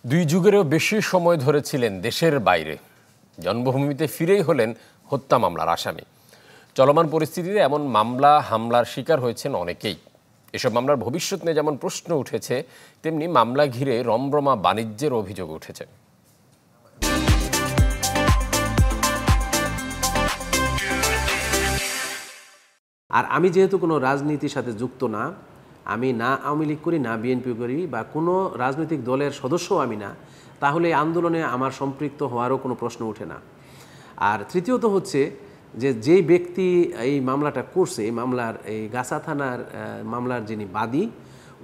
দুই যুগেরও বেশি সময় ধরে ছিলেন দেশের বাইরে, জন্মভূমিতে ফিরেই হলেন হত্যা মামলার আসামি। চলমান পরিস্থিতিতে এমন মামলা হামলার শিকার হয়েছেন অনেকেই। এসব মামলার ভবিষ্যৎ নিয়ে যেমন প্রশ্ন উঠেছে, তেমনি মামলা ঘিরে রমরমা বাণিজ্যের অভিযোগ উঠেছে। আর আমি যেহেতু কোনো রাজনীতির সাথে যুক্ত না, আমি না আওয়ামী লীগ করি, না বিএনপি করি, বা কোনো রাজনৈতিক দলের সদস্যও আমি না, তাহলে এই আন্দোলনে আমার সম্পৃক্ত হওয়ারও কোনো প্রশ্ন ওঠে না। আর তৃতীয়ত হচ্ছে যে যেই ব্যক্তি এই মামলাটা করছে, এই মামলার এই গাছা থানার মামলার যিনি বাদী,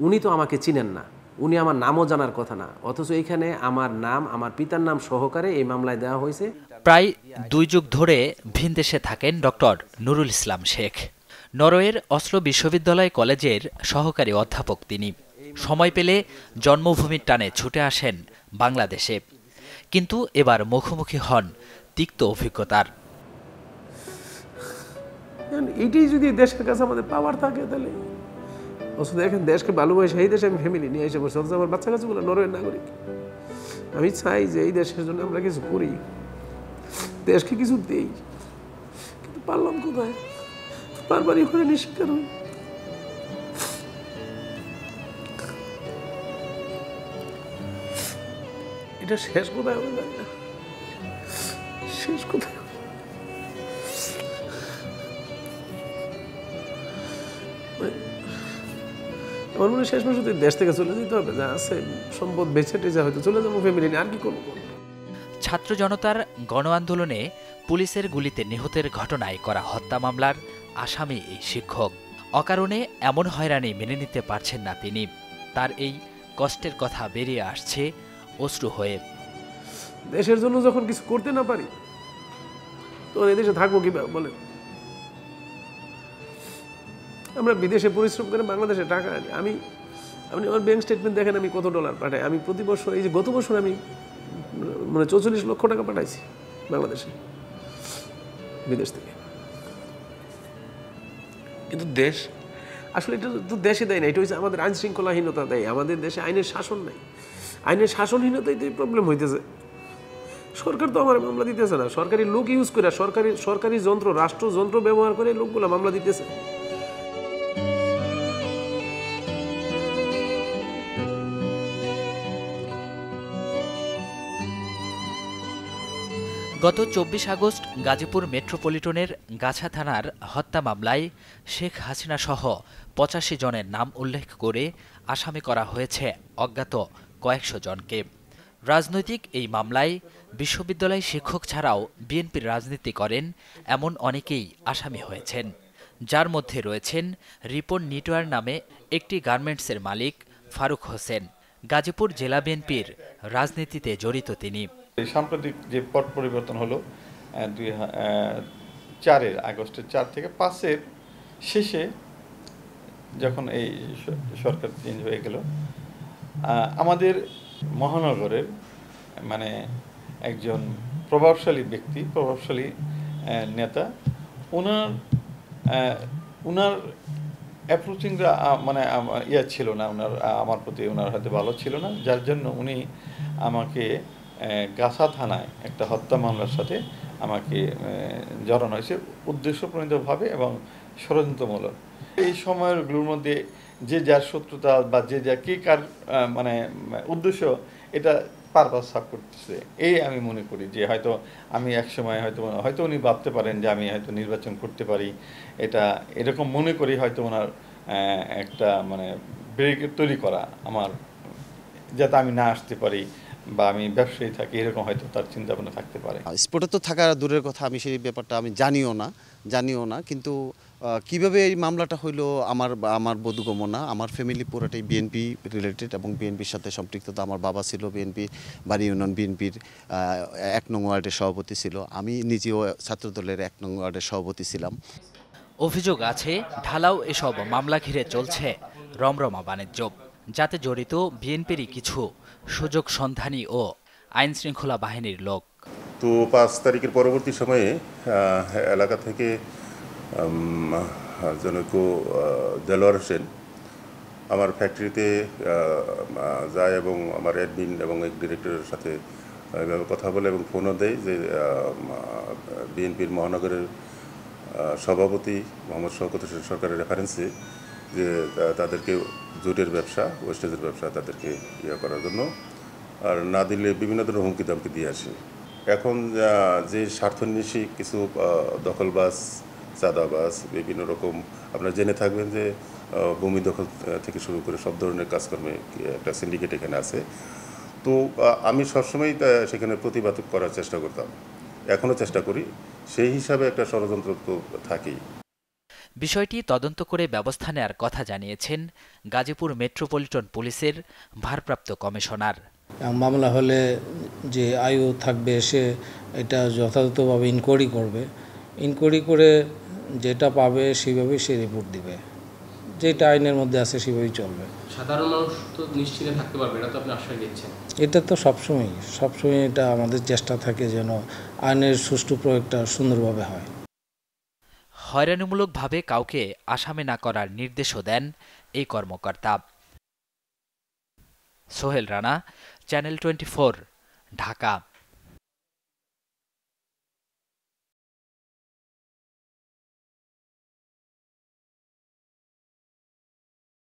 উনি তো আমাকে চিনেন না, উনি আমার নামও জানার কথা না, অথচ এইখানে আমার নাম, আমার পিতার নাম সহকারে এই মামলায় দেওয়া হয়েছে। প্রায় 2 যুগ ধরে ভিনদেশে থাকেন ডক্টর নুরুল ইসলাম শেখ। নরওয়ের অসলো বিশ্ববিদ্যালয় কলেজের সহকারী অধ্যাপক তিনি। সময় পেলে জন্মভূমির টানে ছুটে আসেন বাংলাদেশে, কিন্তু এবার মুখোমুখি হন তিক্ত অভিজ্ঞতার। এইটাই যদি দেশের কাছে আমাদের পাওয়ার থাকে, তাহলে দেখেন দেশকে ভালোবাসে, এই দেশে আমি ফ্যামিলি নিয়ে এসে বসে, অথচ আমার বাচ্চা কাচ্চাগুলো নরওয়ের নাগরিক। আমি চাই যে এই দেশের জন্য আমরা কিছু করি, দেশকে কিছু দেই, কিন্তু পারলাম কোথায়? বারবারই করে নিষ্কার হই। এটা শেষ কোথায় হবে জানি না, শেষ কোথায়। আমার মনে হয় শেষ মাসে দেশ থেকে চলে যেতে হবে, যা আছে সম্পদ বেছে টেছে হয়তো চলে যাবো ফ্যামিলি নিয়ে, আর কি করবো। ছাত্র জনতার গণ আন্দোলনে পুলিশের গুলিতে নিহতের ঘটনায় করা হত্যা মামলার আসামি এই শিক্ষক। অকারণে এমন হয়রানি মেনে নিতে পারছেন না তিনি। তার এই কষ্টের কথা বেরিয়ে আসছে অশ্রু হয়ে। দেশের জন্য যখন কিছু করতে না পারি, তখন এদেশে থাকবো কিভাবে বলেন? আমরা বিদেশে পরিশ্রম করে বাংলাদেশে টাকা আনি। আপনি আমার ব্যাংক স্টেটমেন্ট দেখেন আমি কত ডলার পাঠাই। আমি প্রতি বছর, এই যে গত বছর আমি 44 লক্ষ টাকা পাঠাইছি বাংলাদেশে বিদেশ থেকে। কিন্তু দেশ আসলে এটা তো দেশে দেয় না, এটা হচ্ছে আমাদের আইন শৃঙ্খলাহীনতা দেয়। আমাদের দেশে আইনের শাসন নাই, আইনের শাসনহীনতাই তো এই প্রবলেম হইতেছে। সরকার তো আমার মামলা দিতেছে না, সরকারি লোক ইউজ করে, সরকারি যন্ত্র, রাষ্ট্রযন্ত্র ব্যবহার করে লোকগুলো মামলা দিতেছে। গত 24 আগস্ট গাজীপুর মেট্রোপলিটনের গাছা থানার হত্যা মামলায় শেখ হাসিনা সহ 85 জনের নাম উল্লেখ করে আসামি করা হয়েছে অজ্ঞাত কয়েকশো জনকে। রাজনৈতিক এই মামলায় বিশ্ববিদ্যালয় শিক্ষক ছাড়াও বিএনপির রাজনীতি করেন এমন অনেকেই আসামি হয়েছেন, যার মধ্যে রয়েছেন রিপন নিটোয়ার নামে একটি গার্মেন্টসের মালিক ফারুক হোসেন। গাজীপুর জেলা বিএনপির রাজনীতিতে জড়িত তিনি। সাম্প্রতিক যে পট পরিবর্তন হলো 4 আগস্টের 4 থেকে 5-এর শেষে, যখন এই সরকার চেঞ্জ হয়ে গেল, আমাদের মহানগরের মানে একজন প্রভাবশালী ব্যক্তি, প্রভাবশালী নেতা, ওনার অ্যাপ্রোচিংটা মানে ছিল না, আমার প্রতি ওনার হয়তো ভালো ছিল না, যার জন্য উনি আমাকে গাছা থানায় একটা হত্যা মামলার সাথে আমাকে জড়ানো হয়েছে উদ্দেশ্যপ্রণীতভাবে এবং ষড়যন্ত্রমূলক। এই সময়গুলোর মধ্যে যে যার শত্রুতা বা যে যা কে কার মানে উদ্দেশ্য, এটা পারপাস সার্ভ করতেছে। এই আমি মনে করি যে হয়তো আমি একসময় হয়তো উনি ভাবতে পারেন যে আমি হয়তো নির্বাচন করতে পারি, এটা এরকম মনে করি হয়তো ওনার একটা মানে ব্যারিকেড তৈরি করা আমার, যাতে আমি না আসতে পারি বা আমি ব্যবসায়ী থাকি, এরকম হয়তো তার চিন্তা ভাবনা থাকতে পারে। স্পটে তো থাকা দূরের কথা, আমি সেই ব্যাপারটা আমি জানিও না, কিন্তু কিভাবে এই মামলাটা হইলো আমার বোধগম্য না। আমার ফ্যামিলি পুরোটাই বিএনপি রিলেটেড এবং বিএনপির সাথে সম্পৃক্ততা। আমার বাবা ছিল বিএনপি বাড়ি ইউনিয়ন বিএনপির 1 নং ওয়ার্ডের সভাপতি ছিল, আমি নিজেও ছাত্রদলের 1 নং ওয়ার্ডের সভাপতি ছিলাম। অভিযোগ আছে ঢালাও এসব মামলা ঘিরে চলছে রমরমা বাণিজ্য, যাতে জড়িত বিএনপিরই কিছু সুযোগ সন্ধানী ও আইন শৃঙ্খলা বাহিনীর লোক। তো 5 তারিখের পরবর্তী সময়ে এলাকা থেকে জনৈক দেলোয়ার হোসেন আমার ফ্যাক্টরিতে যায় এবং আমার অ্যাডমিন এবং এক ডিরেক্টরের সাথে এভাবে কথা বলে এবং ফোনও দেয় যে বিএনপির মহানগরের সভাপতি মোহাম্মদ শওকত হোসেন সরকারের রেফারেন্সে যে তাদেরকে জোটের ব্যবসা ওয়েস্টেজের ব্যবসা তাদেরকে করার জন্য, আর না দিলে বিভিন্ন ধরনের হুমকি দামকি দিয়ে আসে। এখন যে স্বার্থন্বেষী কিছু দখলবাজ, চাঁদাবাজ, বিভিন্ন রকম আপনারা জেনে থাকবেন যে ভূমি দখল থেকে শুরু করে সব ধরনের কাজকর্মে একটা সিন্ডিকেট এখানে আছে। তো আমি সবসময় সেখানে প্রতিবাদ করার চেষ্টা করতাম, এখনও চেষ্টা করি। সেই হিসাবে একটা ষড়যন্ত্র তো থাকেই। বিষয়টি তদন্ত করে ব্যবস্থা নেয়ার কথা জানিয়েছেন গাজীপুর মেট্রোপলিটন পুলিশের ভারপ্রাপ্ত কমিশনার। মামলা হলে যে আয়ু থাকবে সে এটা যথাযথভাবে ইনকোয়ারি করবে, ইনকোয়ারি করে যেটা পাবে সেভাবেই সে রিপোর্ট দিবে, যেটা আইনের মধ্যে আছে সেভাবেই চলবে। সাধারণ মানুষ তো নিশ্চিন্তে থাকতে পারবে, এটা তো আপনি আশ্বাস দিচ্ছেন। এটা তো সবসময় এটা আমাদের চেষ্টা থাকে যেন আইনের সুষ্ঠু প্রয়োগটা সুন্দরভাবে হয়। হয়রানিমূলকভাবে কাউকে আসামি না করার নির্দেশও দেন এই কর্মকর্তা। সোহেল রানা, চ্যানেল 24, ঢাকা।